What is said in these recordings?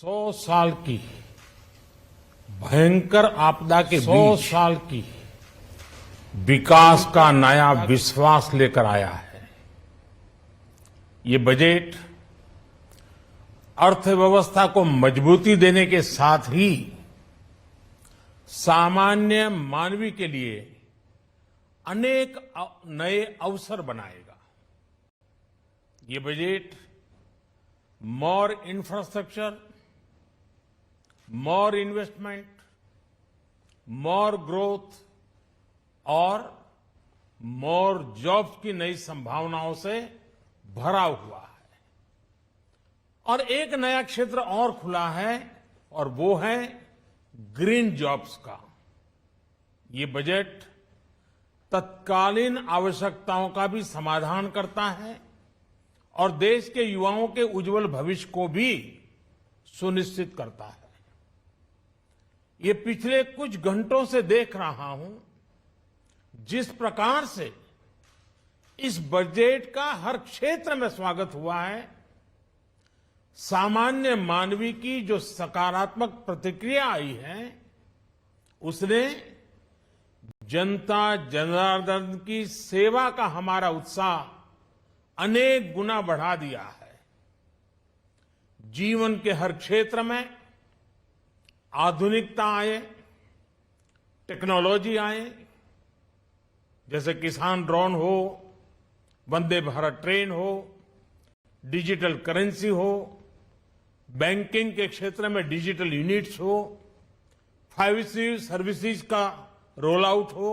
100 साल की भयंकर आपदा के 100 साल की विकास का नया विश्वास लेकर आया है। ये बजट अर्थव्यवस्था को मजबूती देने के साथ ही सामान्य मानवी के लिए अनेक नए अवसर बनाएगा। ये बजट मोर इंफ्रास्ट्रक्चर, मोर इन्वेस्टमेंट, मोर ग्रोथ और मोर जॉब्स की नई संभावनाओं से भरा हुआ है। और एक नया क्षेत्र और खुला है और वो है ग्रीन जॉब्स का। ये बजट तत्कालीन आवश्यकताओं का भी समाधान करता है और देश के युवाओं के उज्जवल भविष्य को भी सुनिश्चित करता है। ये पिछले कुछ घंटों से देख रहा हूं जिस प्रकार से इस बजट का हर क्षेत्र में स्वागत हुआ है। सामान्य मानवी की जो सकारात्मक प्रतिक्रिया आई है उसने जनता जनार्दन की सेवा का हमारा उत्साह अनेक गुना बढ़ा दिया है। जीवन के हर क्षेत्र में आधुनिकता आए, टेक्नोलॉजी आए, जैसे किसान ड्रोन हो, वंदे भारत ट्रेन हो, डिजिटल करेंसी हो, बैंकिंग के क्षेत्र में डिजिटल यूनिट्स हो, 5G सर्विसेज का रोल आउट हो,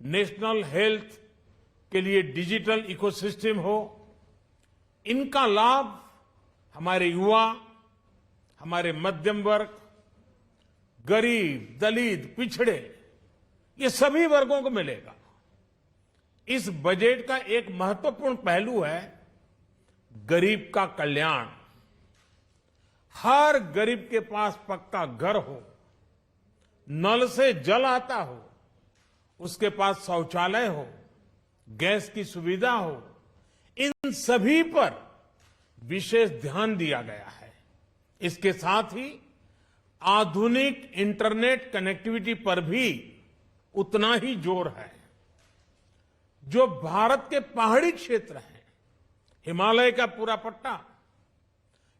नेशनल हेल्थ के लिए डिजिटल इकोसिस्टम हो। इनका लाभ हमारे युवा, हमारे मध्यम वर्ग, गरीब, दलित, पिछड़े, ये सभी वर्गों को मिलेगा। इस बजट का एक महत्वपूर्ण पहलू है गरीब का कल्याण। हर गरीब के पास पक्का घर हो, नल से जल आता हो, उसके पास शौचालय हो, गैस की सुविधा हो, इन सभी पर विशेष ध्यान दिया गया है। इसके साथ ही आधुनिक इंटरनेट कनेक्टिविटी पर भी उतना ही जोर है। जो भारत के पहाड़ी क्षेत्र हैं, हिमालय का पूरा पट्टा,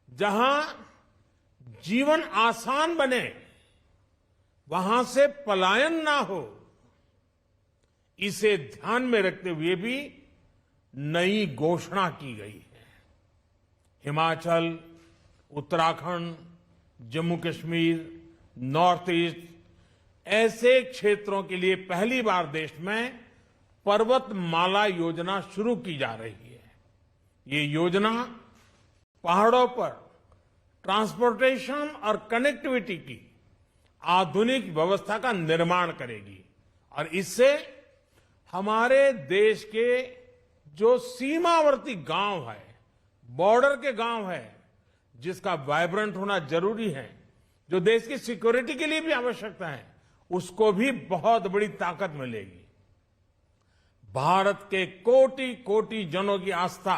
जहां जीवन आसान बने, वहां से पलायन ना हो, इसे ध्यान में रखते हुए भी नई घोषणा की गई है। हिमाचल, उत्तराखंड, जम्मू कश्मीर, नॉर्थ ईस्ट ऐसे क्षेत्रों के लिए पहली बार देश में पर्वतमाला योजना शुरू की जा रही है। ये योजना पहाड़ों पर ट्रांसपोर्टेशन और कनेक्टिविटी की आधुनिक व्यवस्था का निर्माण करेगी और इससे हमारे देश के जो सीमावर्ती गांव है, बॉर्डर के गांव है, जिसका वाइब्रेंट होना जरूरी है, जो देश की सिक्योरिटी के लिए भी आवश्यकता है, उसको भी बहुत बड़ी ताकत मिलेगी। भारत के कोटि कोटि जनों की आस्था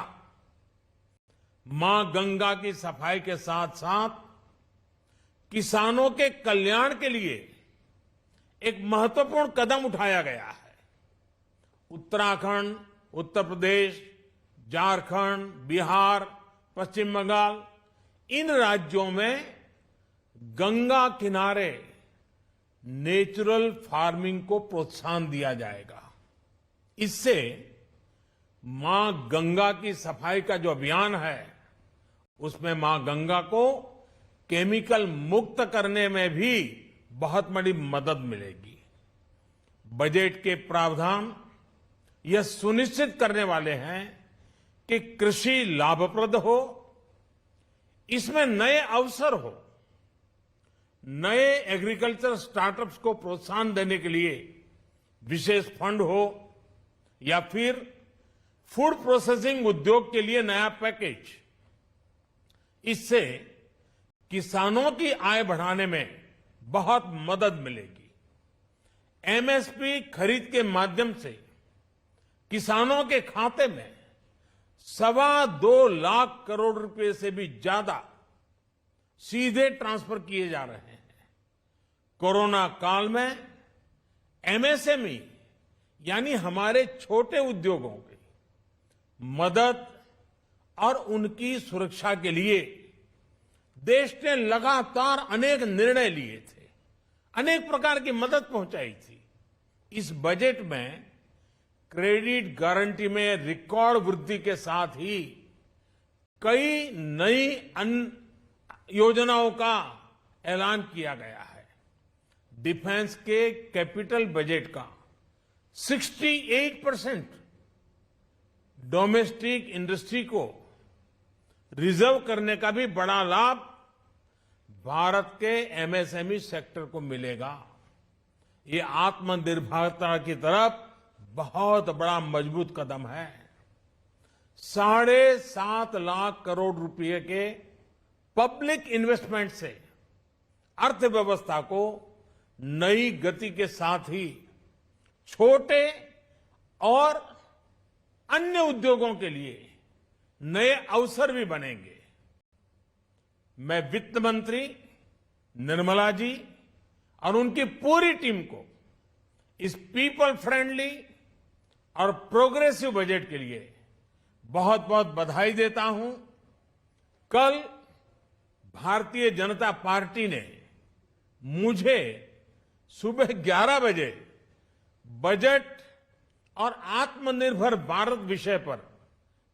मां गंगा की सफाई के साथ साथ किसानों के कल्याण के लिए एक महत्वपूर्ण कदम उठाया गया है। उत्तराखंड, उत्तर प्रदेश, झारखंड, बिहार, पश्चिम बंगाल, इन राज्यों में गंगा किनारे नेचुरल फार्मिंग को प्रोत्साहन दिया जाएगा। इससे मां गंगा की सफाई का जो अभियान है उसमें मां गंगा को केमिकल मुक्त करने में भी बहुत बड़ी मदद मिलेगी। बजट के प्रावधान यह सुनिश्चित करने वाले हैं कि कृषि लाभप्रद हो, इसमें नए अवसर हो, नए एग्रीकल्चर स्टार्टअप्स को प्रोत्साहन देने के लिए विशेष फंड हो या फिर फूड प्रोसेसिंग उद्योग के लिए नया पैकेज। इससे किसानों की आय बढ़ाने में बहुत मदद मिलेगी। एमएसपी खरीद के माध्यम से किसानों के खाते में 2.25 लाख करोड़ रुपए से भी ज्यादा सीधे ट्रांसफर किए जा रहे हैं। कोरोना काल में एमएसएमई यानी हमारे छोटे उद्योगों की मदद और उनकी सुरक्षा के लिए देश ने लगातार अनेक निर्णय लिए थे, अनेक प्रकार की मदद पहुंचाई थी। इस बजट में क्रेडिट गारंटी में रिकॉर्ड वृद्धि के साथ ही कई नई योजनाओं का ऐलान किया गया है। डिफेंस के कैपिटल बजट का 68% डोमेस्टिक इंडस्ट्री को रिजर्व करने का भी बड़ा लाभ भारत के एमएसएमई सेक्टर को मिलेगा। ये आत्मनिर्भरता की तरफ बहुत बड़ा मजबूत कदम है। 7.5 लाख करोड़ रुपए के पब्लिक इन्वेस्टमेंट से अर्थव्यवस्था को नई गति के साथ ही छोटे और अन्य उद्योगों के लिए नए अवसर भी बनेंगे। मैं वित्त मंत्री निर्मला जी और उनकी पूरी टीम को इस पीपल फ्रेंडली और प्रोग्रेसिव बजट के लिए बहुत बहुत बधाई देता हूं। कल भारतीय जनता पार्टी ने मुझे सुबह 11 बजे बजट और आत्मनिर्भर भारत विषय पर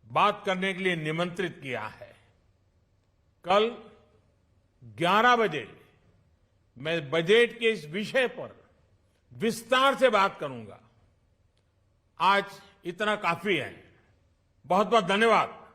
बात करने के लिए निमंत्रित किया है। कल 11 बजे मैं बजट के इस विषय पर विस्तार से बात करूंगा। आज इतना काफी है। बहुत बहुत धन्यवाद।